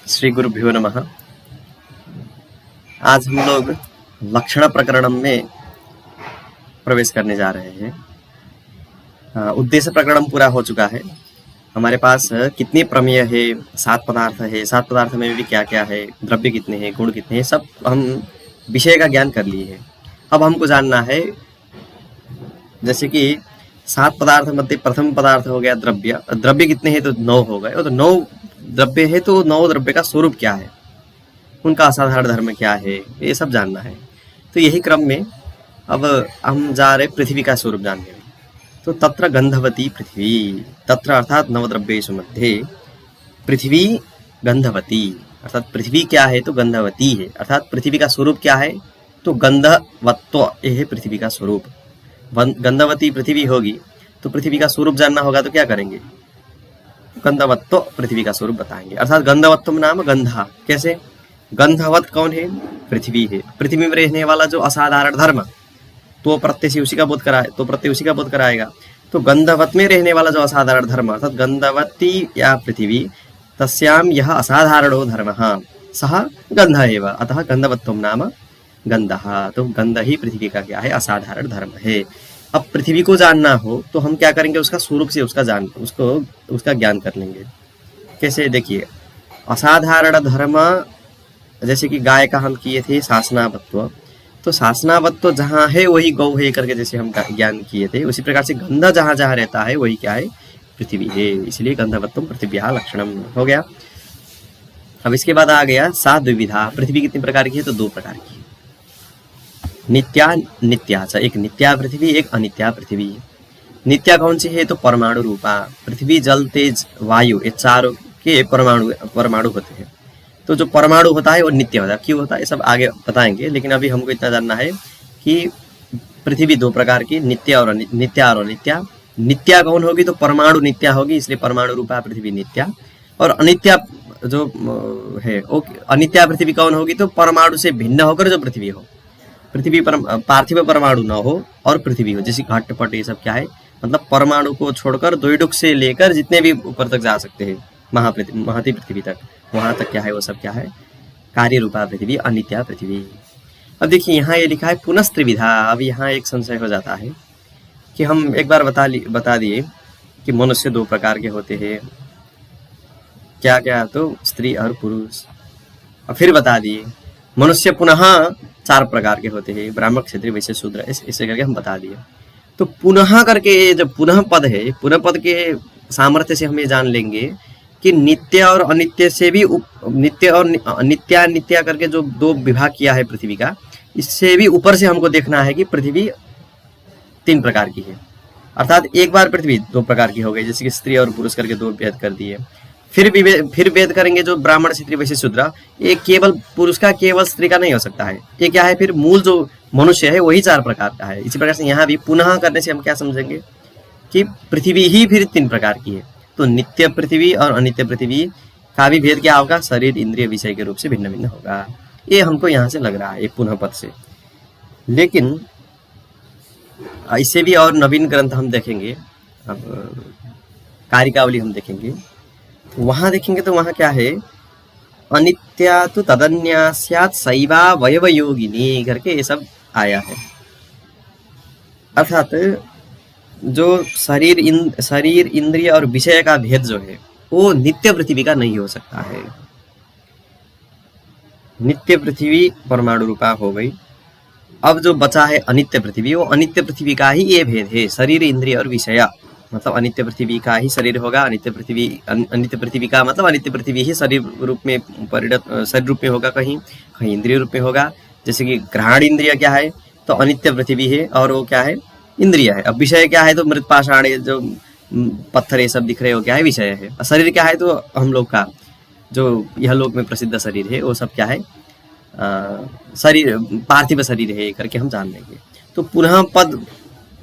श्री गुरुभ्यो नमः। आज हम लोग लक्षण प्रकरण में प्रवेश करने जा रहे हैं। उद्देश्य प्रकरण पूरा हो चुका है। हमारे पास कितनी प्रमेय है, 7 पदार्थ है, 7 पदार्थ में भी क्या क्या है, द्रव्य कितने हैं, गुण कितने हैं, सब हम विषय का ज्ञान कर लिए हैं। अब हमको जानना है, जैसे कि 7 पदार्थ मध्य प्रथम पदार्थ हो गया द्रव्य। द्रव्य कितने हैं तो 9 हो गए। तो 9 द्रव्य है तो 9 द्रव्य का स्वरूप क्या है, उनका असाधारण धर्म क्या है, ये सब जानना है। तो यही क्रम में अब हम जा रहे पृथ्वी का स्वरूप जानने में। तो तत्र गंधवती पृथ्वी, तत्र अर्थात नवद्रव्येषु मध्ये पृथ्वी गंधवती, अर्थात पृथ्वी क्या है तो गंधवती है। अर्थात पृथ्वी का स्वरूप क्या है तो गंधवत्व, यह है पृथ्वी का स्वरूप। गंधवती पृथ्वी होगी तो पृथ्वी का स्वरूप जानना होगा तो क्या करेंगे, गंधवत्व पृथ्वी का स्वरूप बताएंगे। अर्थात गंधवत्व नाम गंधा, कैसे, गंधवत कौन है, पृथ्वी है। पृथ्वी में रहने वाला जो असाधारण धर्म, तो प्रत्यय से उसी का बोध कराए, तो प्रत्यय उसी का बोध कराएगा। तो गंधवत में रहने वाला जो असाधारण धर्म, अर्थात गंधवती या पृथ्वी, तस्याम यह असाधारणो धर्मः सह गंध एव, अतः गंधवत्व नाम गंधः। तो गंध ही पृथ्वी का क्या है, असाधारण धर्म है। अब पृथ्वी को जानना हो तो हम क्या करेंगे, उसका स्वरूप से उसका ज्ञान कर लेंगे। कैसे, देखिए, असाधारण धर्म जैसे कि गाय का हम किए थे शासनावत्व, तो शासनावत्व जहाँ है वही गौ है करके जैसे हम ज्ञान किए थे, उसी प्रकार से गंध जहाँ जहाँ रहता है वही क्या है, पृथ्वी है। इसलिए गंधवत्व पृथिव्याः लक्षणम हो गया। अब इसके बाद आ गया सा द्विविधा। पृथ्वी कितने प्रकार की है तो 2 प्रकार की है, नित्या नित्या। एक नित्या पृथ्वी, एक अनित्या पृथ्वी। नित्या कौन सी है तो परमाणु रूपा। पृथ्वी जल तेज वायु, ये चारों के परमाणु होते हैं। तो जो परमाणु होता है वो नित्य होता है। क्यों होता है ये सब आगे बताएंगे, लेकिन अभी हमको इतना जानना है कि पृथ्वी 2 प्रकार की, नित्य और अनित्या। नित्या कौन होगी तो परमाणु नित्या होगी, इसलिए परमाणु रूपा पृथ्वी नित्या। और अनित्या जो है अनित्या पृथ्वी कौन होगी तो परमाणु से भिन्न होकर जो पृथ्वी हो। पृथ्वी पार्थिव परमाणु न हो और पृथ्वी हो, जैसे घटपट, ये सब क्या है, मतलब परमाणु को छोड़कर द्वैडुक से लेकर जितने भी ऊपर तक जा सकते हैं, महती पृथ्वी तक, वहां तक क्या है वो सब क्या है, कार्य रूपा पृथ्वी, अनित्या पृथ्वी। अब देखिए यहाँ ये लिखा है पुनस्त्रिविधा। अब यहाँ एक संशय हो जाता है कि हम एक बार बता दिए कि मनुष्य 2 प्रकार के होते हैं, क्या क्या, तो स्त्री और पुरुष। और फिर बता दिए मनुष्य पुनः 4 प्रकार के होते हैं, ब्राह्मण, क्षत्रिय, वैश्य, शूद्र, ऐसे करके हम बता दिए। तो पुनः करके जब पुनः पद है, पुनः पद के सामर्थ्य से हम ये जान लेंगे कि नित्य और अनित्य से भी नित्य और नित्या करके जो 2 विभाग किया है पृथ्वी का, इससे भी ऊपर से हमको देखना है कि पृथ्वी 3 प्रकार की है। अर्थात एक बार पृथ्वी 2 प्रकार की हो गई, जैसे कि स्त्री और पुरुष करके 2 भेद कर दिए। फिर भेद करेंगे जो ब्राह्मण, क्षत्रिय, वैश्य, शूद्र, ये केवल पुरुष का, केवल स्त्री का नहीं हो सकता है। ये क्या है, फिर मूल जो मनुष्य है वही 4 प्रकार का है। इसी प्रकार से यहाँ भी पुनः करने से हम क्या समझेंगे कि पृथ्वी ही फिर 3 प्रकार की है। तो नित्य पृथ्वी और अनित्य पृथ्वी का भी भेद क्या होगा, शरीर, इंद्रिय, विषय के रूप से भिन्न भिन्न होगा। ये हमको यहाँ से लग रहा है, ये पुनः पद से। लेकिन इससे भी और नवीन ग्रंथ हम देखेंगे, अब कारिकावली हम देखेंगे, वहां देखेंगे तो वहां क्या है, अनित्या तो तदन्या स्यात् सैवा वयवयोगिनी करके ये सब आया है। अर्थात जो शरीर, इंद्रिय और विषय का भेद जो है वो नित्य पृथ्वी का नहीं हो सकता है। नित्य पृथ्वी परमाणु रूपा हो गई। अब जो बचा है अनित्य पृथ्वी, वो अनित्य पृथ्वी का ही ये भेद है, शरीर, इंद्रिय और विषय। मतलब अनित्य पृथ्वी का ही शरीर होगा, अनित्य पृथ्वी का मतलब अनित्य पृथ्वी ही शरीर रूप में शरीर रूप में होगा, कहीं कहीं इंद्रिय रूप में होगा। जैसे कि ग्रहण इंद्रिय क्या है तो अनित्य पृथ्वी है और वो क्या है, इंद्रिय है। अब विषय क्या है तो मृत पाषाण, जो पत्थर ये सब दिख रहे हो क्या है, विषय है। और शरीर क्या है तो हम लोग का जो यह लोक में प्रसिद्ध शरीर है वो सब क्या है, शरीर, पार्थिव शरीर है करके हम जान लेंगे। तो पुनः पद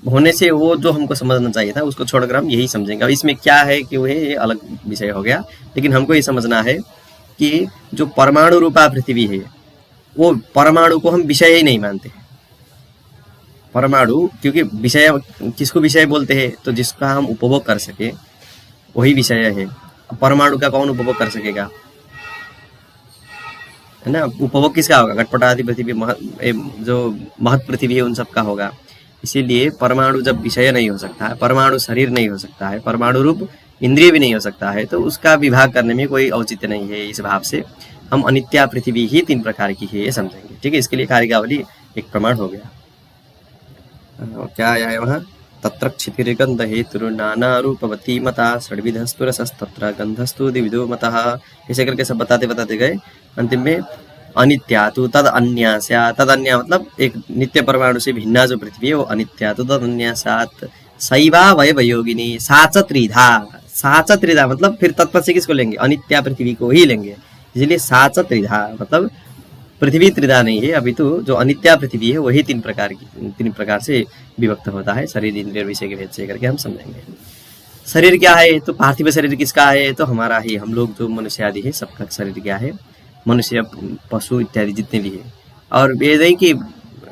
होने से वो जो हमको समझना चाहिए था उसको छोड़कर हम यही समझेंगे। अब इसमें क्या है कि वो ये अलग विषय हो गया, लेकिन हमको ये समझना है कि जो परमाणु रूपा पृथ्वी है वो परमाणु को हम विषय ही नहीं मानते हैं। परमाणु, क्योंकि विषय किसको विषय बोलते हैं तो जिसका हम उपभोग कर सके वही विषय है। परमाणु का कौन उपभोग कर सकेगा, है ना। उपभोग किसका होगा, घटपटादि पृथ्वी जो महत पृथ्वी है उन सबका होगा। इसीलिए परमाणु जब विषय नहीं हो सकता है, परमाणु शरीर नहीं हो सकता है, परमाणु रूप इंद्रिय भी नहीं हो सकता है, तो उसका विभाग करने में कोई औचित्य नहीं है। इस भाव से हम अनित्या पृथ्वी ही 3 प्रकार की है ये समझेंगे। ठीक है, इसके लिए कारिकावली एक प्रमाण हो गया। क्या आया है वहाँ, तत्र क्षितिर्गंध हेतु नाना रूपवती मता षड्विधस्तु रसस्तत्र गंधस्तु द्विविधो मतः। ऐसे करके सब बताते बताते गए। अंतिम में अनित्या तु तद अन्यास्या, तद अन्य मतलब एक नित्य परमाणु से भिन्ना जो पृथ्वी है वो अनित्या तु तद अन्यासात शैवा वयवयोगिनी साच त्रिधा। साच त्रिधा मतलब फिर तत्पर से किसको लेंगे, अनित्या पृथ्वी को ही लेंगे। इसलिए साच त्रिधा मतलब पृथ्वी त्रिधा नहीं है, अभी तो जो अनित्या पृथ्वी है वही 3 प्रकार से विभक्त होता है। शरीर इंद्रिय विषय के भेद से करके हम समझेंगे। शरीर क्या है, तो पार्थिव शरीर किसका है, तो हमारा ही, हम लोग जो मनुष्य आदि है सबका शरीर क्या है, मनुष्य पशु इत्यादि जितने भी है। और ये नहीं कि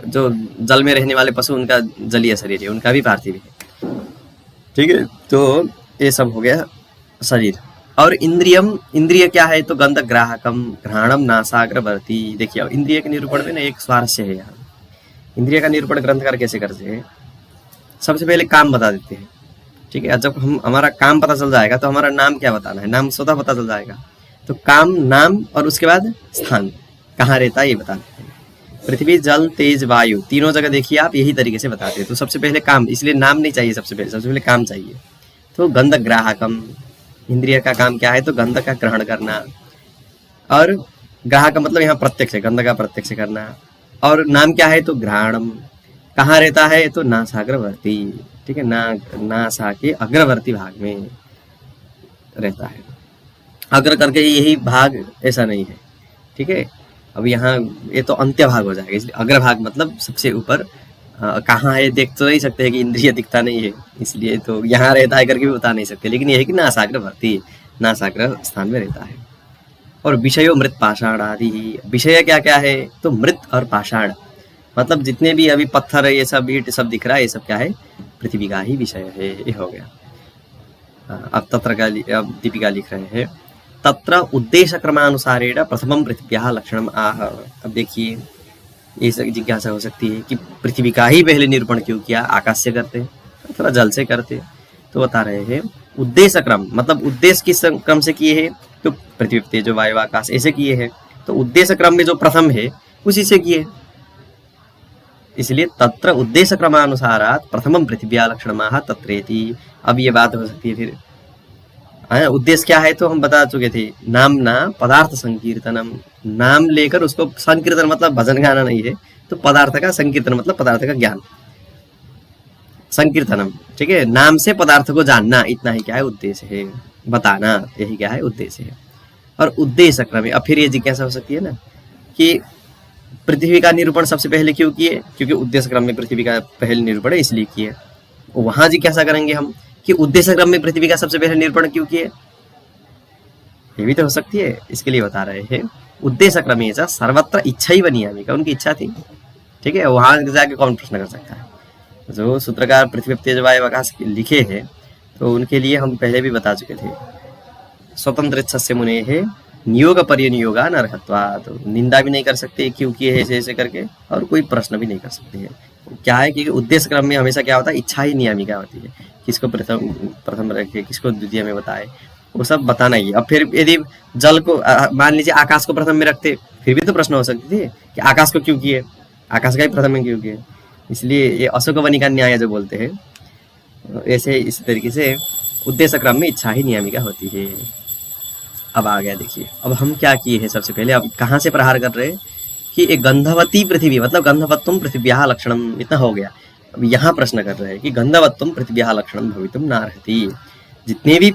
जो जल में रहने वाले पशु उनका जलीय शरीर है, उनका भी पार्थिव है। ठीक है, तो ये सब हो गया शरीर। और इंद्रिय क्या है, तो गंध ग्राहकम घ्राणम नासाग्रवर्ती। देखिए अब इंद्रिय के निरूपण में ना एक स्वारस्य है यहाँ। इंद्रिय का निरूपण ग्रंथकार कैसे करते हैं, सबसे पहले काम बता देते हैं। ठीक है, जब हम हमारा काम पता चल जाएगा तो हमारा नाम क्या बताना है, नाम स्वतः पता चल जाएगा। तो काम, नाम और उसके बाद स्थान कहाँ रहता है ये बताते हैं। पृथ्वी जल तेज वायु तीनों जगह देखिए आप यही तरीके से बताते हैं। तो सबसे पहले काम, इसलिए नाम नहीं चाहिए, सबसे पहले काम चाहिए। तो गंध ग्राहकम, इंद्रिय का काम क्या है, तो गंध का ग्रहण करना। और ग्राहक मतलब यहाँ प्रत्यक्ष, गंध का प्रत्यक्ष करना। और नाम क्या है, तो घ्राणम, कहाँ रहता है, तो नासाग्रवर्ती। ठीक है, नासा के अग्रवर्ती भाग में रहता है। अग्र करके यही भाग ऐसा नहीं है। ठीक है, अब यहाँ ये तो अंत्य भाग हो जाएगा, इसलिए अग्र भाग मतलब सबसे ऊपर। कहाँ है देख तो नहीं सकते हैं कि इंद्रिय दिखता नहीं है, इसलिए तो यहाँ रहता है करके भी बता नहीं सकते। लेकिन यह है कि नासाग्रवर्ती, नासाग्र स्थान में रहता है। और विषयो मृत पाषाण आदि। विषय क्या क्या है, तो मृत और पाषाण मतलब जितने भी अभी पत्थर है, ये सब ईंट सब दिख रहा है, ये सब क्या है, पृथ्वी का ही विषय है। ये हो गया। अब तत्र का अब दीपिका लिख रहे हैं, तत्र उद्देश्य क्रमानुसारेण प्रथमम पृथ्व्याः लक्षणम आह। अब देखिए ये सब जिज्ञासा हो सकती है कि पृथ्वी का ही पहले निरूपण क्यों किया, आकाश से करते, थोड़ा जल से करते। तो बता रहे हैं उद्देश्य क्रम मतलब उद्देश्य किस क्रम से किए हैं, तो पृथ्वी तेज वायु आकाश ऐसे किए हैं। तो उद्देश्य क्रम में जो प्रथम है उसी से किए, इसलिए तत्र उद्देश्य क्रमानुसारात् प्रथमम पृथ्व्या लक्षणमाह तत्रेति। अब ये बात हो सकती है फिर उद्देश्य क्या है, तो हम बता चुके थे, नामना पदार्थ संकीर्तनम। नाम लेकर उसको संकीर्तन मतलब भजन गाना नहीं है, तो पदार्थ का संकीर्तन मतलब पदार्थ का ज्ञान, संकीर्तनम। ठीक है, नाम से पदार्थ को जानना, इतना ही क्या है उद्देश्य है, बताना, यही क्या है उद्देश्य है। और उद्देश्य क्रम, अब फिर ये जिज्ञासा हो सकती है ना कि पृथ्वी का निरूपण सबसे पहले क्यों किए, क्योंकि उद्देश्य क्रम में पृथ्वी का पहले निरूपण है इसलिए किए। वहां जिज्ञासा करेंगे हम कि उद्देश्य क्रम में पृथ्वी का सबसे पहले निरूपण क्यों किए, ये भी तो हो सकती है। इसके लिए बता रहे हैं उद्देश्य क्रमे सर्वत्र इच्छा ही बनी है, उनकी इच्छा थी। ठीक है, वहां जाके कौन प्रश्न कर सकता है। जो सूत्रकार पृथ्वी तेज वायु आकाश लिखे हैं तो उनके लिए हम पहले भी बता चुके थे, स्वतंत्र इच्छा से मुने है नियोग परिनियोगा नरहत्वा। तो निंदा भी नहीं कर सकते क्योंकि ऐसे ऐसे करके, और कोई प्रश्न भी नहीं कर सकते हैं। क्या है कि उद्देश्य क्रम में हमेशा क्या होता है, इच्छा ही नियामिका होती है, किसको प्रथम रखे, किसको द्वितीय में बताए, वो सब बताना ही। अब फिर यदि जल को मान लीजिए आकाश को प्रथम में रखते, फिर भी तो प्रश्न हो सकती थी कि आकाश को क्यों किए, आकाश का ही प्रथम में क्यों किए। इसलिए ये अशोकवनिका न्याय जो बोलते हैं, ऐसे इस तरीके से उद्देश्य क्रम में इच्छा ही नियामिका होती है। अब आ गया देखिए, अब हम क्या किए हैं, सबसे पहले अब कहाँ से प्रहार कर रहे हैं कि एक गंधवती पृथ्वी मतलब गंधवत्वम पृथिव्याः लक्षणम, इतना हो गया। अब यहाँ प्रश्न कर रहे हैं कि गंधवत्वम पृथिव्याः लक्षणम भवितुम नार्हति। जितने भी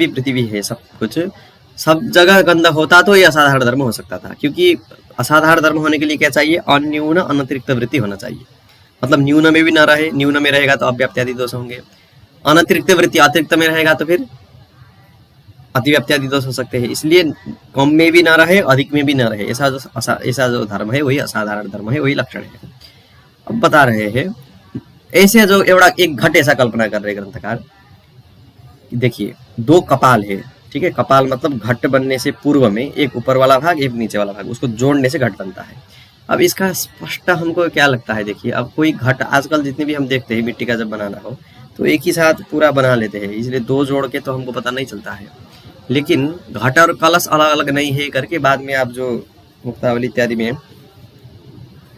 पृथ्वी है सब कुछ, सब जगह गंध होता तो ये असाधारण धर्म हो सकता था। क्योंकि असाधारण धर्म होने के लिए क्या चाहिए, अन्यून अनतिरिक्त वृत्ति होना चाहिए। मतलब न्यून में भी न रहे, न्यून में रहेगा तो अव्याप्त्यादि दोष होंगे, अनतिरिक्त वृत्ति अतिरिक्त में रहेगा तो फिर अतिव्याप्त्यादि दोष हो सकते हैं। इसलिए कम में भी ना रहे, अधिक में भी ना रहे, ऐसा जो धर्म है वही असाधारण धर्म है, वही लक्षण है। अब बता रहे हैं ऐसे जो एवढा एक घट ऐसा कल्पना कर रहे ग्रंथकार, देखिए 2 कपाल है, ठीक है, कपाल मतलब घट बनने से पूर्व में एक ऊपर वाला भाग एक नीचे वाला भाग, उसको जोड़ने से घट बनता है। अब इसका स्पष्ट हमको क्या लगता है, देखिए अब कोई घट आजकल जितने भी हम देखते हैं मिट्टी का जब बनाना हो तो एक ही साथ पूरा बना लेते हैं, इसलिए दो जोड़ के तो हमको पता नहीं चलता है। लेकिन घट और कलश अलग अलग नहीं है करके बाद में आप जो मुक्तावली इत्यादि में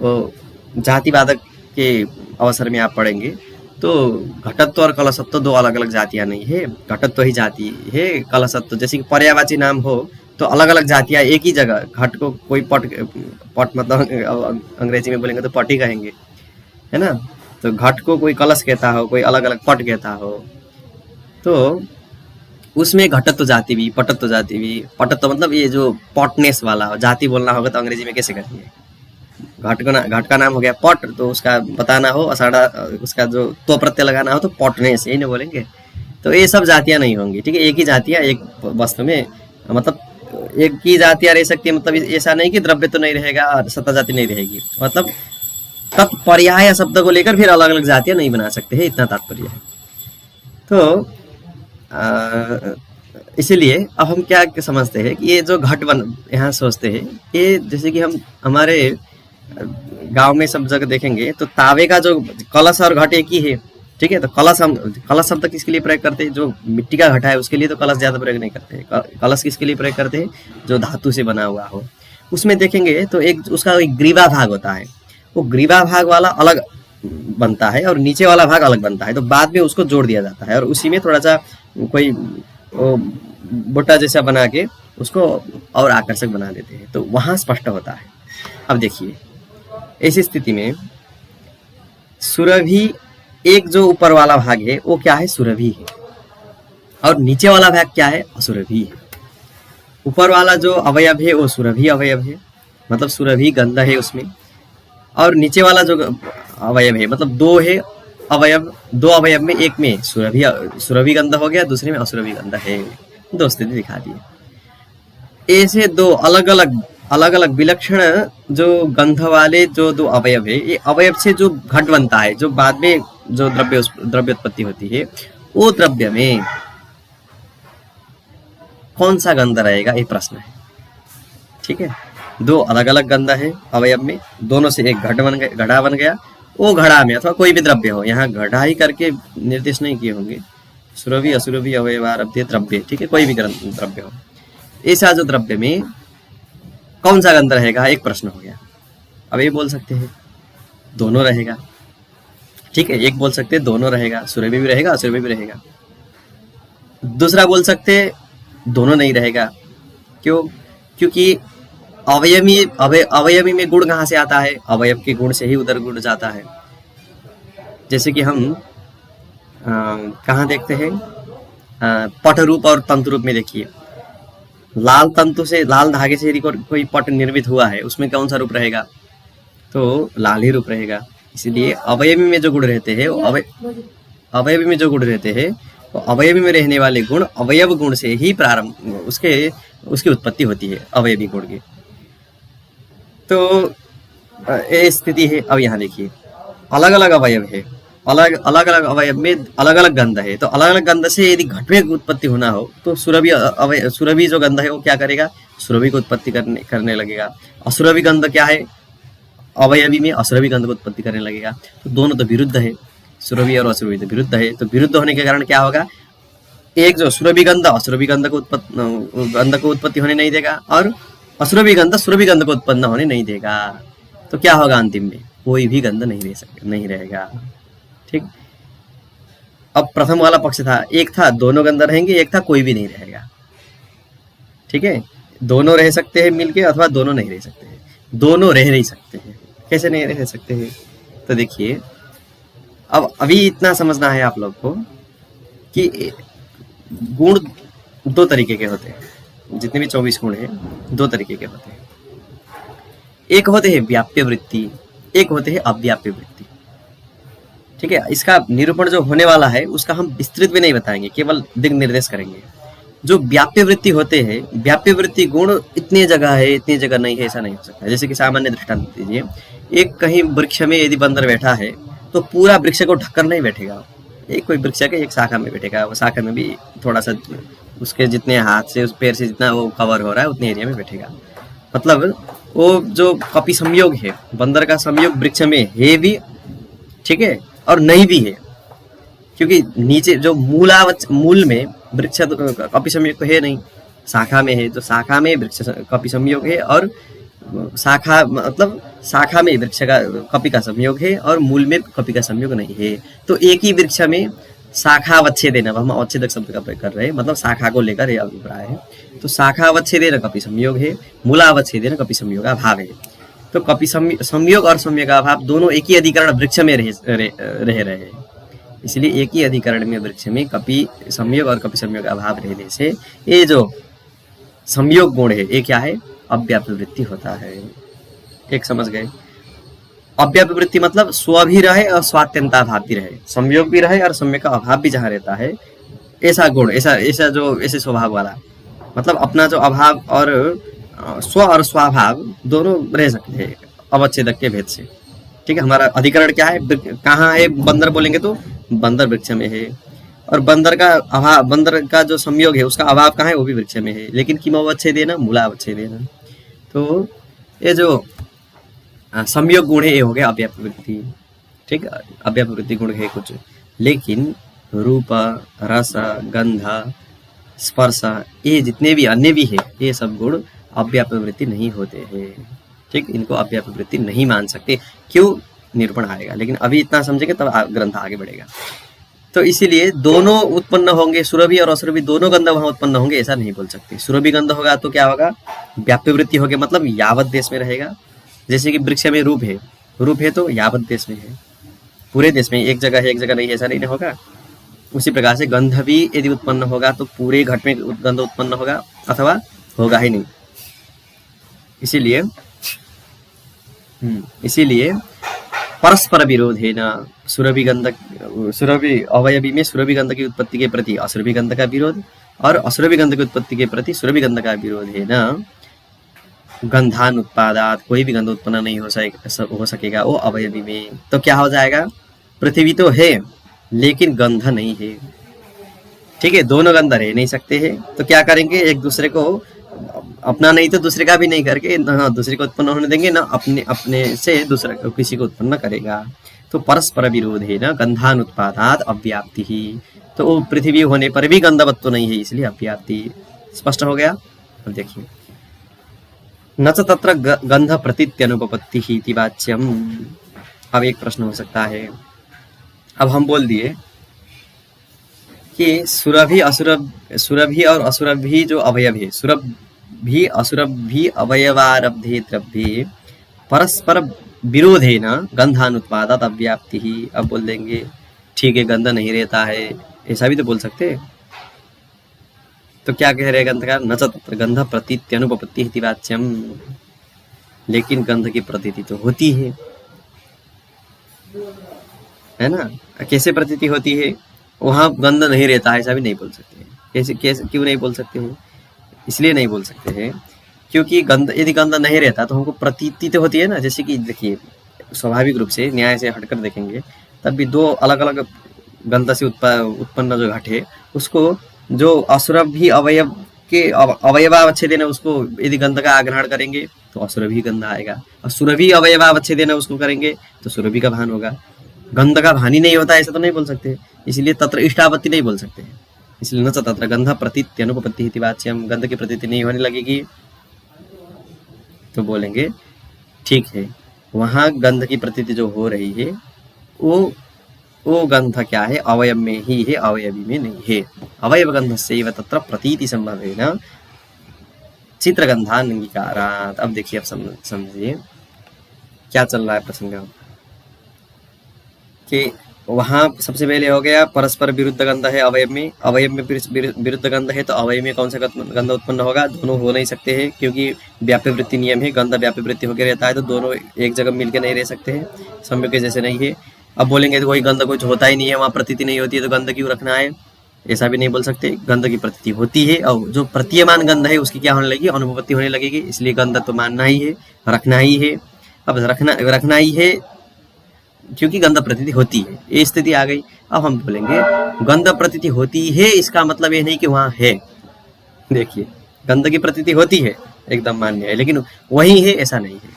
वो जातिवादक के अवसर में आप पढ़ेंगे तो घटत्व और कलशत्व दो अलग अलग जातियां नहीं है, घटत्व ही जाति है, कलशत्व जैसे कि पर्यायवाची नाम हो तो अलग अलग जातियां एक ही जगह, घट को कोई पट मतलब अंग्रेजी में बोलेंगे तो पट ही कहेंगे, है ना। तो घट को कोई कलश कहता हो, कोई अलग अलग पट कहता हो, तो उसमें घटत्व जाति भी पटत्व जाति भी। पटत्व मतलब ये जो पॉटनेस वाला हो, जाति बोलना होगा तो अंग्रेजी में कैसे करेंगे, घट का नाम हो गया पॉट, तो उसका बताना हो अषाढ़ा, उसका जो तो प्रत्यय लगाना हो तो पॉटनेस, यही ना बोलेंगे। तो ये सब जातियां नहीं होंगी, ठीक है, एक ही जातियां एक वस्तु में, मतलब एक ही जातियां रह सकती है, मतलब ऐसा नहीं कि द्रव्य तो नहीं रहेगा और सत्ता जाति नहीं रहेगी, मतलब तत्पर्याय शब्द को लेकर फिर अलग अलग जातियां नहीं बना सकते हैं, इतना तात्पर्य है। तो इसीलिए अब हम क्या समझते हैं कि ये जो घट बन यहाँ सोचते हैं, ये जैसे कि हम हमारे गांव में सब जगह देखेंगे तो तावे का जो कलश और घट एक ही है, ठीक है। तो कलश शब्द किसके लिए प्रयोग करते हैं, जो मिट्टी का घटा है उसके लिए तो कलश ज्यादा प्रयोग नहीं करते हैं। कलश किसके लिए प्रयोग करते हैं, जो धातु से बना हुआ हो। उसमें देखेंगे तो एक उसका एक ग्रीवा भाग होता है, वो ग्रीवा भाग वाला अलग बनता है और नीचे वाला भाग अलग बनता है, तो बाद में उसको जोड़ दिया जाता है और उसी में थोड़ा सा कोई बुट्टा जैसा बना के उसको और आकर्षक बना देते हैं, तो वहां स्पष्ट होता है। अब देखिए ऐसी स्थिति में सुरभि, एक जो ऊपर वाला भाग है वो क्या है, सुरभि है, और नीचे वाला भाग क्या है, असुरभि है। ऊपर वाला जो अवयव है वो सुरभि अवयव है, मतलब सुरभि गंध है उसमें, और नीचे वाला जो अवयव है मतलब दो है अवयव, दो अवयव में एक में सुरभि गंध हो गया, दूसरे में असुरभि गंध है, दो स्थिति दिखा दी। ऐसे दो अलग अलग विलक्षण जो गंध वाले जो दो अवयव है, ये अवयव से जो घट बनता है, जो बाद में जो द्रव्य उत्पत्ति होती है, वो द्रव्य में कौन सा गंध रहेगा, ये प्रश्न है, ठीक है। दो अलग अलग गंध है अवयव में, दोनों से एक घड़ा बन गया, वो घड़ा में अथवा कोई भी द्रव्य हो, यहाँ घड़ा ही करके निर्देश नहीं किए होंगे, सुरभि असुरभि अवयवारब्धे द्रव्य, ठीक है, कोई भी द्रव्य हो, ऐसा जो द्रव्य में कौन सा गंध रहेगा, एक प्रश्न हो गया। अब ये बोल सकते हैं दोनों रहेगा, ठीक है, एक बोल सकते हैं दोनों रहेगा, सुरभि भी रहेगा असुरभि भी रहेगा। दूसरा बोल सकते दोनों नहीं रहेगा, क्यों, क्योंकि अवयवी में गुण कहाँ से आता है, अवयव के गुण से ही उधर गुण जाता है। जैसे कि हम कहाँ देखते हैं, पट रूप और तंतु रूप में देखिए, लाल तंतु से, लाल धागे से यदि कोई पट निर्मित हुआ है, उसमें कौन सा रूप रहेगा, तो लाल ही रूप रहेगा। इसलिए अवयवी में जो गुण रहते हैं, अवयवी में जो गुण रहते हैं, तो अवयवी में रहने वाले गुण अवयव गुण से ही प्रारंभ उसकी उत्पत्ति होती है, अवयवी गुण की। तो ये स्थिति है। अब यहाँ देखिए अलग अलग अवयव है, अलग अलग अवयव में अलग अलग गंध है, तो अलग अलग गंध से यदि घट में उत्पत्ति होना हो तो सुरभि जो गंध है वो क्या करेगा, सुरभि को उत्पत्ति करने लगेगा। असुरभि गंध क्या है, अवयवी में असुरभि गंध को उत्पत्ति करने लगेगा। तो दोनों तो विरुद्ध है, सुरभि और असुरभि तो विरुद्ध है, तो विरुद्ध होने के कारण क्या होगा, एक जो सुरभि गंध असुरभि गंध को उत्पत्ति होने नहीं देगा, और असुरभि गंध सुरभि गंध को उत्पन्न होने नहीं देगा। तो क्या होगा, अंतिम में कोई भी गंध नहीं रहेगा, ठीक। अब प्रथम वाला पक्ष था, एक था दोनों गंध रहेंगे, एक था कोई भी नहीं रहेगा, ठीक है। दोनों रह सकते हैं मिलके अथवा दोनों नहीं रह सकते हैं, दोनों रह नहीं सकते हैं। कैसे नहीं रह सकते हैं, तो देखिए अब अभी इतना समझना है आप लोग को कि गुण दो तरीके के होते हैं, जितने भी 24 गुण हैं दो तरीके के होते हैं। एक होते हैं व्याप्य वृत्ति, एक होते हैं अव्याप्य वृत्ति, ठीक है। इसका निरूपण जो होने वाला है उसका हम विस्तृत भी नहीं बताएंगे, केवल दिग निर्देश करेंगे। जो व्याप्य वृत्ति होते हैं, व्याप्य वृत्ति गुण इतनी जगह है इतनी जगह नहीं है, ऐसा नहीं हो सकता। जैसे कि सामान्य दृष्टांत दीजिए, एक कहीं वृक्ष में यदि बंदर बैठा है तो पूरा वृक्ष को ढककर नहीं बैठेगा, एक कोई वृक्ष के एक शाखा में बैठेगा, वो शाखा में भी थोड़ा सा उसके जितने हाथ से, उस पैर से जितना वो कवर हो रहा है उतने एरिया में बैठेगा। मतलब वो जो कपि संयोग है, बंदर का संयोग वृक्ष में है भी, ठीक है, और नहीं भी है, क्योंकि नीचे जो मूल में वृक्ष कपि संयोग तो है नहीं, शाखा में है, तो शाखा में वृक्ष कपि संयोग है, और शाखा मतलब शाखा में वृक्ष का कपि का संयोग है और मूल में कपि का संयोग नहीं है। तो एक ही वृक्ष में शाखा अवच्छेदेन, अब हम अवच्छेदक शब्द का प्रयोग कर रहे हैं, मतलब शाखा को लेकर यह अभिप्राय है। तो शाखा अवच्छेदेन कपि संयोग है, मूलावच्छेदेन कपि संयोग का अभाव है। तो कपि संयोग और संयोग का अभाव दोनों एक ही अधिकरण वृक्ष में रह रहे हैं, इसलिए एक ही अधिकरण में वृक्ष में कपि संयोग और कपि संयोग का अभाव रहने से ये जो संयोग गुण है ये क्या है, अव्याप्य वृत्ति होता है। एक समझ गए? अव्याप्य वृत्ति मतलब स्व भी रहे और स्वात्यंता अभाव भी रहे, संयोग भी रहे और संयोग का अभाव भी जहाँ रहता है, ऐसा गुण, ऐसा जो ऐसे स्वभाव वाला, मतलब अपना जो अभाव और स्व और स्वाभाव दोनों रह सकते हैं अवच्छेदक के भेद से। ठीक है, हमारा अधिकरण क्या है, कहाँ है, बंदर बोलेंगे तो बंदर वृक्ष में है, और बंदर का अभाव, बंदर का जो संयोग है उसका अभाव कहाँ है, वो भी वृक्ष में है, लेकिन किम अवच्छेदेन, मूला अवच्छेदेन। तो ये जो संयोग गुण है ये हो गया अव्याप्य वृत्ति। ठीक है, अव्याप्य वृत्ति गुण है कुछ, लेकिन रूप, रस, गंध, स्पर्श, ये जितने भी अन्य भी है ये सब गुण अव्याप्य वृत्ति नहीं होते हैं। ठीक, इनको अव्याप्य वृत्ति नहीं मान सकते, क्यों, निरूपण आएगा, लेकिन अभी इतना समझेंगे तब ग्रंथ आगे बढ़ेगा। तो इसीलिए दोनों उत्पन्न होंगे, सुरभि और असुरभि दोनों गंध वहां उत्पन्न होंगे ऐसा नहीं बोल सकते। सुरभि गंध होगा तो क्या होगा, व्याप्य वृत्ति होगी, मतलब यावत देश में रहेगा। जैसे कि वृक्ष में रूप है तो यावत देश में है, पूरे देश में, एक जगह है एक जगह नहीं, ऐसा नहीं होगा। उसी प्रकार से गंध भी यदि उत्पन्न होगा तो पूरे घट में गंध उत्पन्न होगा अथवा होगा ही नहीं। इसीलिए परस्पर विरोध है ना, सुरभि अवयवी में सुरभि गंध की उत्पत्ति के प्रति असुरभि गंध का विरोध, और असुरभि गंध की उत्पत्ति के प्रति सुरभि गंध का विरोध है ना। गंधान उत्पादात, कोई भी गंध उत्पन्न नहीं हो सकेगा वो अवयवी में। तो क्या हो जाएगा, पृथ्वी तो है लेकिन गंध नहीं है। ठीक है, दोनों गंध रह नहीं सकते हैं, तो क्या करेंगे, एक दूसरे को अपना नहीं तो दूसरे का भी नहीं करके ना दूसरे को उत्पन्न होने देंगे, ना अपने से दूसरा किसी को उत्पन्न करेगा। तो परस्पर विरोध है ना, गंधान उत्पादात अव्याप्ति ही, तो वो पृथ्वी होने पर भी गंधवत्व तो नहीं है, इसलिए अव्याप्ति। स्पष्ट हो गया? अब देखिए, न च तत्र गंध प्रतीत्यनुपपत्ति ही वाच्यम। अब एक प्रश्न हो सकता है, अब हम बोल दिए कि सुरभि और असुरभि जो अवयव है, सुरभि असुरभि अवयवारब्धे द्रव्ये परस्पर विरोध है ना, गंधानुत्पादात अव्याप्ति ही। अब बोल देंगे ठीक है, गंध नहीं रहता है, ऐसा भी तो बोल सकते हैं। तो क्या कह रहे गंधकार, न च तत्र गंध प्रतीत्यनुपपत्ति इति वाच्यम, लेकिन गंध की प्रतीति तो होती है ना। कैसे प्रतीति होती है, वहां गंध नहीं रहता है ऐसा भी नहीं बोल सकते। कैसे क्यों नहीं बोल सकते हैं, इसलिए नहीं बोल सकते हैं क्योंकि यदि गंध नहीं रहता तो हमको प्रतीति तो होती है ना। जैसे कि देखिए, स्वाभाविक रूप से न्याय से हटकर देखेंगे तब भी दो अलग अलग गंध से उत्पन्न जो घट है, उसको जो असुरभि अवयव के अवयवावच्छेदेन उसको यदि गंध का आग्रहण करेंगे तो असुरभि गंध आएगा, और सुरभि अवयवावच्छेदेन उसको करेंगे तो सुरभि का भान होगा। गंध का भान ही नहीं होता ऐसा तो नहीं बोल सकते, इसलिए तत्र इष्टापत्ति नहीं बोल सकते। इसलिए न च तत्र गंध प्रतीत्यनुपपत्ति इति वाच्यम, गंध की प्रतीति नहीं होने लगेगी तो बोलेंगे ठीक है, वहां गंध की प्रतीति जो हो रही है वो गंध क्या है, अवयव में ही है, अवयवी में नहीं है। अवयव गंध से तत्र प्रतीति संभव है ना, चित्रगंधांगीकारात्। अब देखिए, अब समझिए क्या चल रहा है प्रसंग कि वहां सबसे पहले हो गया परस्पर विरुद्ध गंध है अवयव में विरुद्ध गंध है, तो अवयव में कौन सा गंध उत्पन्न होगा, दोनों हो नहीं सकते हैं क्योंकि व्याप्य वृत्ति नियम है, गंध व्याप्य वृत्ति होकर रहता है, तो दोनों एक जगह मिलकर नहीं रह सकते हैं, संयोग के जैसे नहीं है। अब बोलेंगे तो कोई गंध कुछ होता ही नहीं है, वहाँ प्रतीति नहीं होती है, तो गंध क्यों रखना है, ऐसा भी नहीं बोल सकते। गंध की प्रतीति होती है, और जो प्रतीयमान गंध है उसकी क्या होने लगेगी, अनुपपत्ति होने लगेगी, इसलिए गंध तो मानना ही है, रखना ही है। अब रखना ही है क्योंकि गंध प्रतीति होती है, ये स्थिति आ गई। अब हम बोलेंगे गंध प्रतीति होती है, इसका मतलब ये नहीं कि वहाँ है, देखिए, गंध की प्रतीति होती है, एकदम मान्य है, लेकिन वही है ऐसा नहीं है।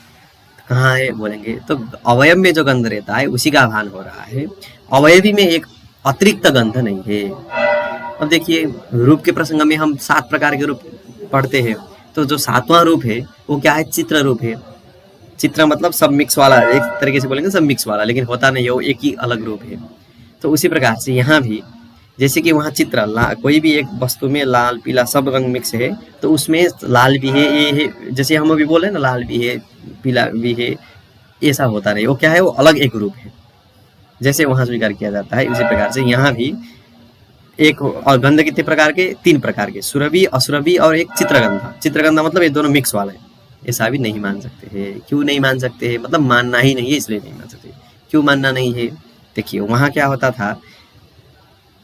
कहाँ है बोलेंगे तो अवयव में जो गंध रहता है उसी का भान हो रहा है, अवयवी में एक अतिरिक्त गंध नहीं है। अब देखिए, रूप के प्रसंग में हम 7 प्रकार के रूप पढ़ते हैं, तो जो 7वां रूप है वो क्या है? चित्र रूप है। चित्र मतलब सब मिक्स वाला, एक तरीके से बोलेंगे सब मिक्स वाला, लेकिन होता नहीं है, वो एक ही अलग रूप है। तो उसी प्रकार से यहाँ भी जैसे कि वहाँ चित्र कोई भी एक वस्तु में लाल पीला सब रंग मिक्स है, तो उसमें लाल भी है, ये है, जैसे हम अभी बोले ना लाल भी है पीला भी है, ऐसा होता नहीं, वो क्या है? वो अलग एक रूप है, जैसे वहाँ स्वीकार किया जाता है उसी प्रकार से यहाँ भी एक। और गंध कितने प्रकार के? 3 प्रकार के, सुरभि, असुरभि और एक चित्रगंधा। चित्रगंधा मतलब ये दोनों मिक्स वाला है, ऐसा भी नहीं मान सकते हैं। क्यों नहीं मान सकते हैं? मतलब मानना ही नहीं है, इसलिए नहीं मान सकते। क्यों मानना नहीं है? देखिए, वहाँ क्या होता था,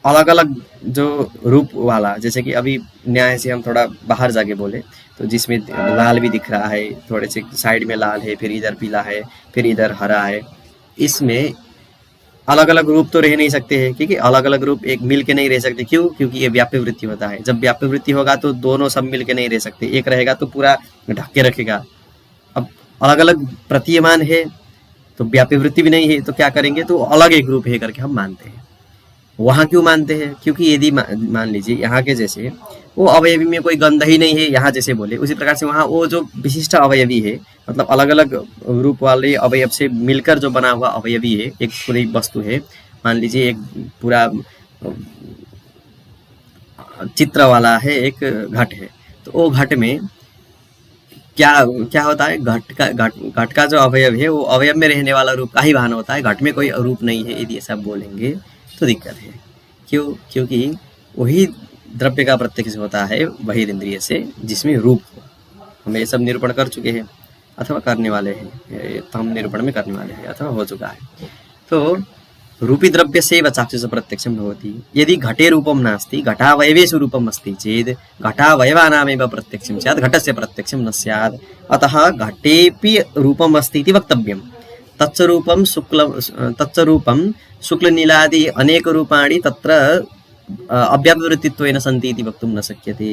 अलग अलग जो रूप वाला, जैसे कि अभी न्याय से हम थोड़ा बाहर जाके बोले तो जिसमें लाल भी दिख रहा है, थोड़े से साइड में लाल है, फिर इधर पीला है, फिर इधर हरा है, इसमें अलग अलग रूप तो रह नहीं सकते हैं, क्योंकि अलग अलग रूप एक मिल के नहीं रह सकते। क्यों? क्योंकि ये व्याप्य वृत्ति होता है। जब व्याप्य वृत्ति होगा तो दोनों सब मिल के नहीं रह सकते, एक रहेगा तो पूरा ढक के रखेगा। अब अलग अलग प्रतीयमान है तो व्याप्य वृत्ति भी नहीं है, तो क्या करेंगे? तो अलग एक रूप है करके हम मानते हैं। वहाँ क्यों मानते हैं? क्योंकि यदि मान लीजिए यहाँ के जैसे वो अवयवी में कोई गंध ही नहीं है, यहाँ जैसे बोले उसी प्रकार से वहाँ वो जो विशिष्ट अवयवी है, मतलब अलग अलग रूप वाले अवयव से मिलकर जो बना हुआ अवयवी है, एक पूरी वस्तु है। मान लीजिए एक पूरा चित्र वाला है, एक घट है, तो वो घट में क्या क्या होता है? घट का जो अवयव है वो अवयव में रहने वाला रूप का ही भान होता है, घट में कोई रूप नहीं है। यदि ऐसा बोलेंगे तो दिक्कत है। क्यों? क्योंकि वही द्रव्य का प्रत्यक्ष होता है वही इंद्रिय से जिसमें रूप हो। हम ये सब निरूपण कर चुके हैं अथवा करने वाले हैं, तो हम निरूपण में करने वाले हैं अथवा हो चुका है। तो रूपी द्रव्य से चाक्षुष प्रत्यक्षम भवति यदि घटे रूपम नास्ति घटावयवेषु रूपम अस्ति चेद घटावयवानामेव प्रत्यक्षम स्यात् घटस्य प्रत्यक्षम न स्यात्। अतः घटेपि रूपम अस्ति इति वक्तव्यम्। तच्च रूपं शुक्लनीलादि अनेक रूपाणि तत्र अव्यापवृत्तित्वेन सन्ति इति वक्तुं न शक्यते।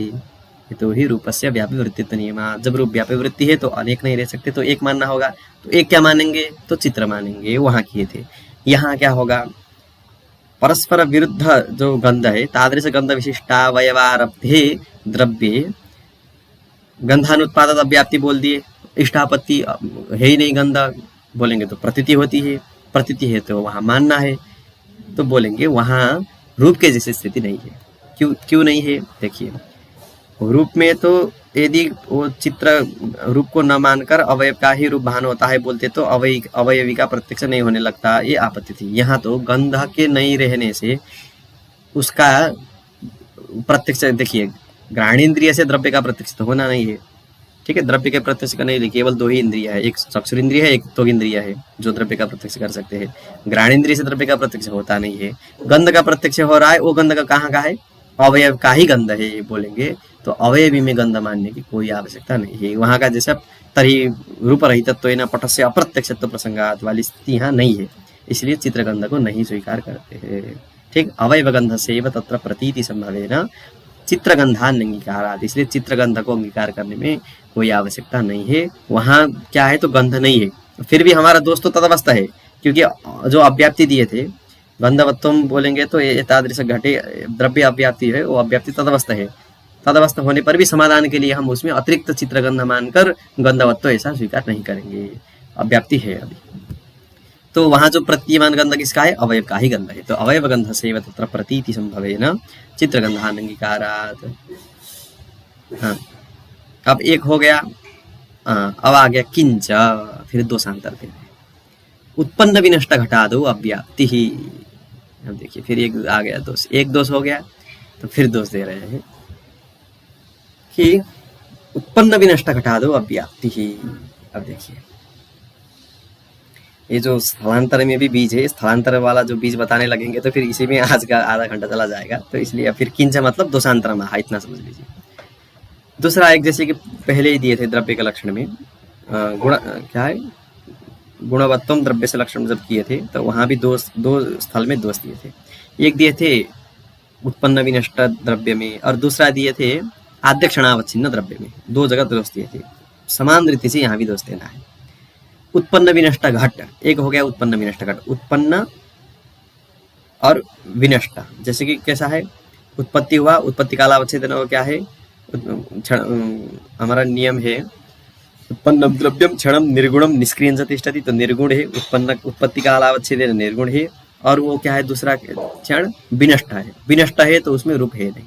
यतोहि रूपस्य व्यापवृत्तित्व नियमः। जब रूप व्यापवृत्ति है तो अनेक नहीं रह सकते, तो एक मानना होगा। तो एक क्या मानेंगे? तो चित्र मानेंगे, वहाँ किए थे। यहाँ क्या होगा? परस्पर विरुद्ध जो गंध है, तादृश गंध विशिष्टावयवारब्धे द्रव्ये गंधानुत्पादक अव्याप्ति बोल दिए, इष्टापत्ति है ही नहीं गंध बोलेंगे तो प्रतीति होती है, प्रतीति है तो वहाँ मानना है, तो बोलेंगे वहाँ रूप के जैसी स्थिति नहीं है। क्यों नहीं है? देखिए, रूप में तो यदि वो चित्र रूप को न मानकर अवयव का ही रूप भान होता है बोलते तो अवयवी का प्रत्यक्ष नहीं होने लगता, ये आपत्ति थी। यहाँ तो गंध के नहीं रहने से उसका प्रत्यक्ष, देखिए घ्राणेन्द्रिय से द्रव्य का प्रत्यक्ष तो होना नहीं है, ठीक है। द्रव्य के प्रत्यक्ष का नहीं, केवल 2 ही इंद्रिय है, एक चक्षुरिंद्रिय है, एक त्वग इंद्रिय है जो द्रव्य का प्रत्यक्ष कर सकते हैं। घ्राणेन्द्रिय से द्रव्य का प्रत्यक्ष होता नहीं है। गंध का प्रत्यक्ष हो रहा है, वो गंध का कहाँ का है? अवयव का ही गंध है बोलेंगे, तो अवयवी में गंध मानने की कोई आवश्यकता नहीं है। वहाँ का जैसा तरी रूप रहितत्वेन पटस्य अप्रत्यक्षत्व प्रसंगात वाली स्थिति यहाँ नहीं है, इसलिए चित्रगंध को नहीं स्वीकार करते हैं, ठीक। अवयव गंध से तत्र प्रतीति संभवेन चित्रगंधान्यंगीकारात्, इसलिए चित्रगंध को अंगीकार करने में कोई आवश्यकता नहीं है। वहाँ क्या है? तो गंध नहीं है, फिर भी हमारा दोस्त तो तदवस्थ है, क्योंकि जो अव्याप्ति दिए थे गंधवत्वम बोलेंगे तो एतादृश घटे द्रव्य अव्याप्ति है, वो अव्याप्ति तदवस्थ है। तदवस्थ होने पर भी समाधान के लिए हम उसमें अतिरिक्त चित्रगंध मानकर गंधवत्व ऐसा स्वीकार नहीं करेंगे, अव्याप्ति है अभी। तो वहाँ जो प्रतीयमान गंध किसका है? अवयव का ही गंध है। तो अवयव गंध से तत्र प्रतीति संभवेन चित्रगंधान्यंगीकारात्। हाँ, अब एक हो गया, अब आ गया किंच, फिर दोषांतर दे रहे, उत्पन्न विनष्ट घटादो अव्याप्ति ही। अब देखिए फिर एक आ गया दोष, एक दोष हो गया तो फिर दोष दे रहे हैं कि उत्पन्न विनष्ट घटादो अव्याप्ति ही। अब देखिए ये जो स्थलांतर में भी बीज है, स्थलांतर वाला जो बीज बताने लगेंगे तो फिर इसी में आज का आधा घंटा चला जाएगा, तो इसलिए फिर किंच मतलब दोषांतर महा, इतना समझ लीजिए। दूसरा एक, जैसे कि पहले ही दिए थे द्रव्य के लक्षण में गुण क्या है, गुणवत्तम द्रव्य से लक्षण जब किए थे तो वहाँ भी दो स्थल में दोष दिए थे। एक दिए थे उत्पन्न विनष्ट द्रव्य में, और दूसरा दिए थे आद्य क्षणावच्छिन्न द्रव्य में 2 जगह दोष दिए थे, समान रीति से यहाँ भी दोष देना है। उत्पन्न विनष्ट घट, एक हो गया उत्पन्न विनष्ट घट, उत्पन्न और विनष्ट, जैसे कि कैसा है, उत्पत्ति हुआ, उत्पत्ति काल अवच्छेदन हो, क्या है हमारा नियम है उत्पन्न द्रव्यम क्षणम निर्गुणम निष्क्रियं च तिष्ठति, तो निर्गुण है, उत्पन्न उत्पत्ति काल अवच्छेदन निर्गुण है, और वो क्या है दूसरा क्षण विनष्ट है, विनष्ट है तो उसमें रूप है नहीं,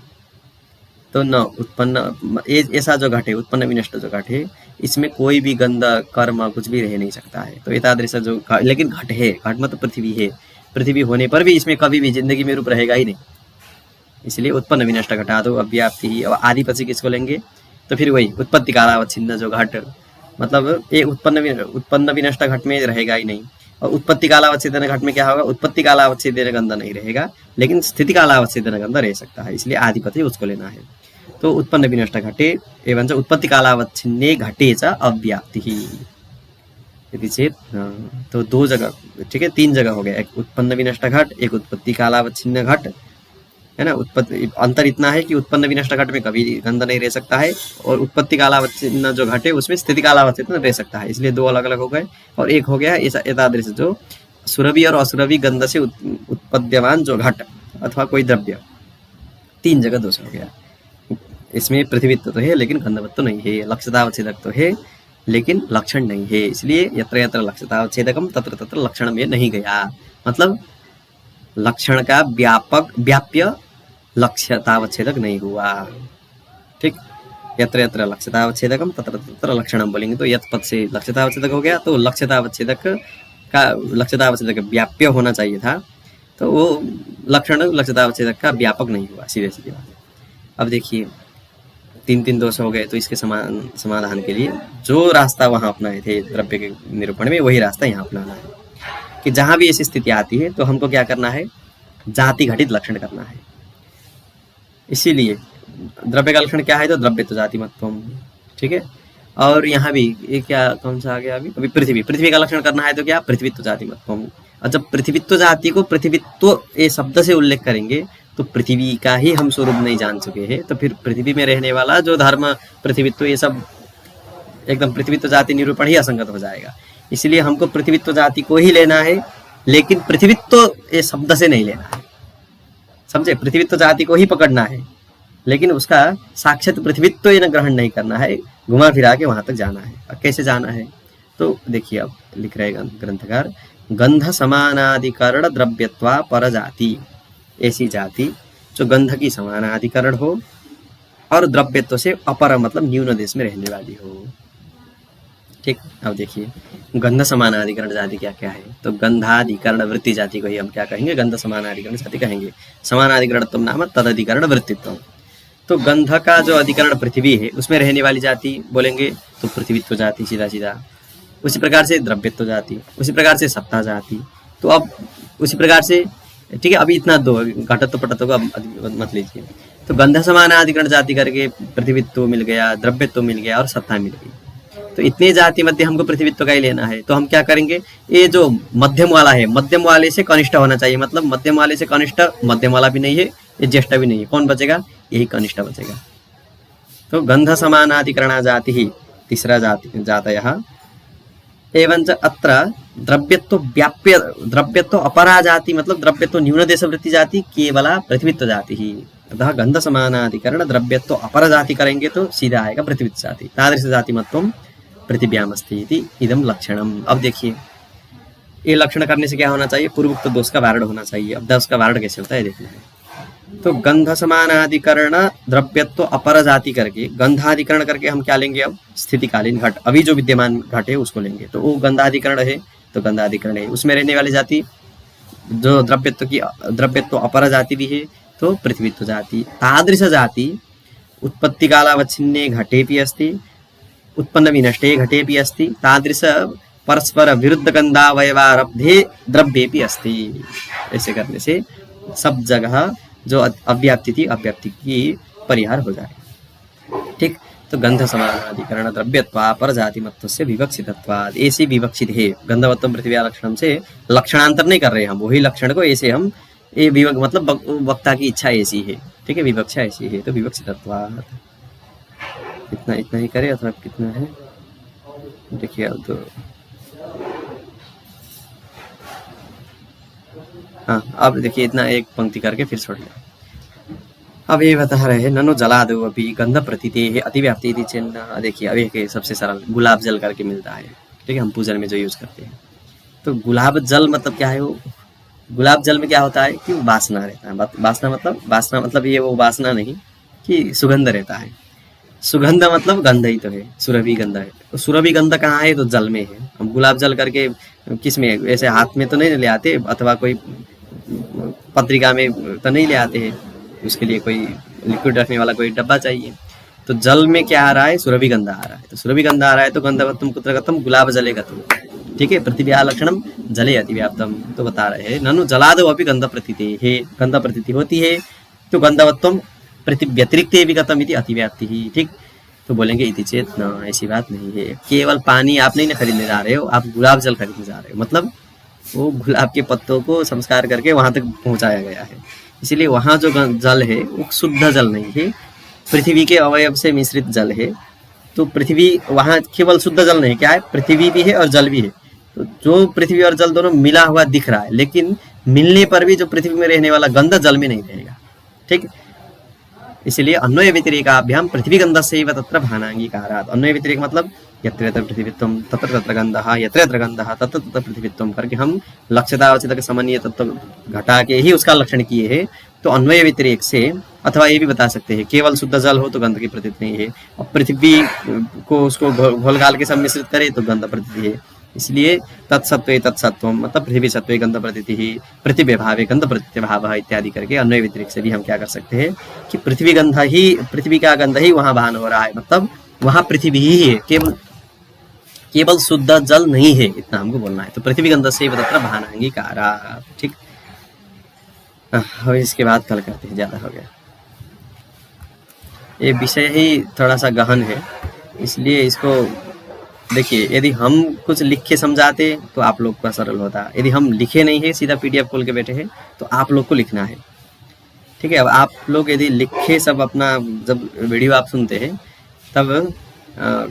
तो न उत्पन्न ऐसा जो घट है उत्पन्न विनष्ट जो घट है इसमें कोई भी गंध कर्म कुछ भी रह नहीं सकता है। तो एतादृश जो लेकिन घट है, घट मतलब पृथ्वी है, पृथ्वी होने पर भी इसमें कभी भी जिंदगी में रूप रहेगा ही नहीं, इसलिए उत्पन्न विनष्ट घटा दो अव्याप्ति ही। और आदिपति किसको लेंगे, तो फिर वही उत्पत्ति कालावच्छिन्न जो घट, मतलब ये उत्पन्न विनष्ट घट में रहेगा ही नहीं, और उत्पत्ति कालावच्छेदन घट में क्या होगा, उत्पत्ति कालावच्छेदन गंध नहीं रहेगा लेकिन स्थिति कालावच्छेदन गंध रह सकता है, इसलिए आदिपति उसको लेना है। तो उत्पन्न विनष्ट घटे एवं उत्पत्ति कालावच्छिन्ने घटे च अव्याप्ति ही यदि चेत, तो 2 जगह, ठीक है 3 जगह हो गया, एक उत्पन्न विनष्ट घट, एक उत्पत्ति कालावच्छिन्न घट, है ना। उत्पत्ति अंतर इतना है कि उत्पन्न विनष्ट घट में कभी गंध नहीं रह सकता है, और उत्पत्ति कालावच्छिन्न जो घट है उसमें स्थिति कालावच्छिन्न रह सकता है, इसलिए 2 अलग अलग हो गए। और एक हो गया ऐसा एतादृश जो सुरभि और असुरभि गंध से उत्पद्यमान जो घट अथवा कोई द्रव्य, 3 जगह दोष हो गया। इसमें पृथ्वीत्व तो है लेकिन गंधवत्व नहीं है, लक्ष्यतावच्छेदक तो है लेकिन लक्षण नहीं है, इसलिए यत्र यत्र लक्ष्यतावच्छेदकम तत्र तत्र लक्षण में नहीं गया, मतलब लक्षण का व्याप्य लक्ष्यतावच्छेदक नहीं हुआ, ठीक। यत्र यत्र लक्ष्यतावच्छेदकम तत्र तत्र लक्षणम बोलेंगे तो यत् पद से लक्ष्यतावच्छेदक हो गया, तो लक्ष्यतावच्छेदक व्याप्य होना चाहिए था, तो वो लक्षण लक्ष्यतावच्छेदक का व्यापक नहीं हुआ, सीधे सीधे बात। अब देखिए 3 दोष हो गए, तो इसके समाधान के लिए जो रास्ता वहां अपनाए थे द्रव्य के निरूपण में वही रास्ता यहाँ अपनाना है, कि जहां भी ऐसी स्थिति आती है तो हमको क्या करना है, जाति घटित लक्षण करना है। इसीलिए द्रव्य का लक्षण क्या है, तो द्रव्य तो जाति मत्वम, ठीक है। और यहाँ भी ये क्या कौन सा आ गया, अभी पृथ्वी का लक्षण करना है, तो क्या पृथ्वीत्व जाति मत्वम। और जब पृथ्वीत्व जाति को पृथ्वीत्व ये शब्द से उल्लेख करेंगे तो पृथ्वी का ही हम स्वरूप नहीं जान चुके हैं, तो फिर पृथ्वी में रहने वाला जो धर्म पृथ्वीत्व ये सब एकदम पृथ्वीत्व जाति निरूपण ही असंगत हो जाएगा, इसलिए हमको पृथ्वीत्व जाति को ही लेना है, लेकिन पृथ्वीत्व ये शब्द से नहीं लेना है, समझे। पृथ्वीत्व जाति को ही पकड़ना है, लेकिन उसका साक्षात पृथ्वीत्व ये ग्रहण नहीं करना है, घुमा फिरा के वहां तक जाना है। और कैसे जाना है, तो देखिए अब लिख रहे ग्रंथकार, गंध समानाधिकरण द्रव्यत्वा पर जाति, ऐसी जाति जो गंध की समानाधिकरण हो और द्रव्यत्व से अपर मतलब न्यून देश में रहने वाली हो, ठीक। अब देखिए गंध समानाधिकरण जाति क्या क्या है, तो गंधाधिकरण वृत्ति जाति को ही हम क्या कहेंगे, गंध समानाधिकरण जाति कहेंगे। समानाधिकरणत्व नाम तदधिकरण वृत्तित्व, तो गंध का जो अधिकरण पृथ्वी है उसमें रहने वाली जाति बोलेंगे तो पृथ्वीत्व जाति सीधा सीधा। उसी प्रकार से द्रव्यत्व जाति, उसी प्रकार से सत्ता जाति, तो अब उसी प्रकार से, ठीक है। अभी इतना 2 घटत्व पटत्व को मत लीजिए, तो गंध समानाधिकरण जाति करके पृथ्वीत्व मिल गया, द्रव्यत्व मिल गया और सत्ता मिल गई, तो इतने जाति मध्य हमको पृथ्वीत्व का ही लेना है। तो हम क्या करेंगे, ये जो मध्यम वाला है मध्यम वाले से कनिष्ठ होना चाहिए, मतलब मध्यम वाले से कनिष्ठ, मध्यम वाला भी नहीं है ये ज्येष्ठ भी नहीं है, कौन बचेगा, यही कनिष्ठ बचेगा। तो गंध समानाधिकरणा जाति ही तीसरा जातयः एवं अत्र द्रव्यत्व व्याप्य द्रव्यत्व अपरा जाति, मतलब द्रव्यत्व न्यून देश वृत्ति जाति केवला पृथ्वीत्व जाति ही, अतः गंध समानाधिकरण द्रव्यत्व अपर जाति करेंगे तो सीधा आएगा पृथ्वीत्व जाति, तादृश जाति मत्वम पृथिव्यामस्ति इति इदं लक्षणम। अब देखिए ये लक्षण करने से क्या होना चाहिए, पूर्वोक्त दोष का वारण होना चाहिए। अब दोष का वारण कैसे होता है देखना है, तो गंध समानाधिकरण द्रव्यत्व अपर जाति करके गंधाधिकरण करके हम क्या लेंगे, अब स्थितिकालीन घट, अभी जो विद्यमान घट है उसको लेंगे, तो वो गंधाधिकरण है, तो गंधाधिकरण है, उसमें रहने वाली जाति जो द्रव्यत्व अपर जाति भी है तो पृथ्वीत्व जाति। तादृश जाति उत्पत्ति कालावच्छिन्ने घटेपि अस्ति, उत्पन्न विनष्टे घटेपि अस्ति, तादृश परस्पर विरुद्ध गंधावयवारब्धे द्रव्येपि अस्ति। ऐसे करने से सब जगह जो अव्याप्ति थी अव्याप्ति की परिहार हो जाए, ठीक। तो गंध समानाधिकरण द्रव्यत्वा पर जाति मत्व से विवक्षितत्वाद, ऐसे विवक्षित है गंधवत्व पृथ्वी लक्षण से लक्षणांतर नहीं कर रहे हम, वही लक्षण को ऐसे हम ये मतलब वक्ता की इच्छा ऐसी है, ठीक है, विवक्षा ऐसी है तो विवक्षितत्वाद। इतना इतना ही करें अथवा कितना है, देखिए अब तो हाँ, अब देखिए इतना एक पंक्ति करके फिर छोड़ दिया। अब ये बता रहे हैं ननु जलादो अपि गंध प्रतीतेः अतिव्याप्ति इति चिन्ह। देखिए अब एक सबसे सरल गुलाब जल करके मिलता है, ठीक है, हम पूजन में जो यूज करते हैं। तो गुलाब जल मतलब क्या है, वो गुलाब जल में क्या होता है कि वो वासना रहता है। वासना मतलब ये वो वासना नहीं कि सुगंध रहता है। सुगंध मतलब गंध ही तो है, सुरभि गंध है। तो सुरभि गंध कहाँ है, तो जल में है। हम गुलाब जल करके किस में, ऐसे हाथ में तो नहीं ले आते, अथवा कोई पत्रिका में तो नहीं ले आते हैं, उसके लिए कोई लिक्विड रखने वाला कोई डब्बा चाहिए। तो जल में क्या आ रहा है, सुरभि गंध आ रहा है। तो सुरभि गंध आ रहा है तो गंधवत्तम कुत्र गतम, गुलाब जले गतम, ठीक है। पृथिव्या लक्षणम जले अतिव्याप्तम, तो बता रहे हैं ननु जलादो अपि गंध प्रतीति है, गंध प्रतीति होती है तो गंधवत्तम प्रति व्यतिरिक्त भी गतम इति अतिव्याप्ति ही, ठीक। तो बोलेंगे इति चेत न, ऐसी बात नहीं है। केवल पानी आप नहीं ना खरीदने जा रहे हो, आप गुलाब जल खरीदने जा रहे हो, मतलब वो गुलाब के पत्तों को संस्कार करके वहां तक पहुंचाया गया है। इसीलिए वहां जो जल है वो शुद्ध जल नहीं है, पृथ्वी के अवयव से मिश्रित जल है। तो पृथ्वी वहां केवल शुद्ध जल नहीं, क्या है, पृथ्वी भी है और जल भी है। तो जो पृथ्वी और जल दोनों मिला हुआ दिख रहा है, लेकिन मिलने पर भी जो पृथ्वी में रहने वाला गंध जल में नहीं रहेगा, ठीक। इसलिए अन्वय व्यतिरेकाभ्याम पृथ्वी गंधस्यैव तत्र भानांगीकारात्। अन्वय व्यतिरेक मतलब यत्र यत्र पृथ्वीत्वं तत्र तत्र गंधः, यत्र यत्र गंधः तत्र तत्र पृथ्वीत्वं करके हम लक्ष्यतावचितक समन्वय तत्व घटा के ही उसका लक्षण किए हैं। तो अन्वय व्यतिरेक से, अथवा ये भी बता सकते हैं केवल शुद्ध जल हो तो गंध की प्रतीत नहीं है, और पृथ्वी को उसको घोल घाल के सब मिश्रित करे तो गंध प्रतीति है। इसलिए तत्सत्वे तत्सत्व मतलब पृथ्वी सत्वे गंध प्रतीति ही, पृथ्वी भावे गंध प्रत्यभाव इत्यादि करके अन्वय व्यतिरेक से भी हम क्या कर सकते हैं कि पृथ्वी गंध ही, पृथ्वी का गंध ही वहां भान हो रहा है, मतलब वहां पृथ्वी ही है, केवल शुद्ध जल नहीं है, इतना हमको बोलना है। तो पृथ्वी गंध से तत्र भानांगीकारा, ठीक। और इसके बाद कल करते हैं, ज्यादा हो गया। ये विषय ही थोड़ा सा गहन है, इसलिए इसको देखिए, यदि हम कुछ लिख के समझाते तो आप लोग का सरल होता। यदि हम लिखे नहीं है, सीधा पीडीएफ खोल के बैठे हैं, तो आप लोग को लिखना है, ठीक है। अब आप लोग यदि लिखे सब अपना, जब वीडियो आप सुनते हैं तब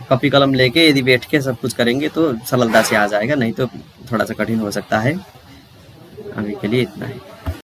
कॉपी कलम लेके यदि बैठ के सब कुछ करेंगे तो सरलता से आ जाएगा, नहीं तो थोड़ा सा कठिन हो सकता है। अभी के लिए इतना है।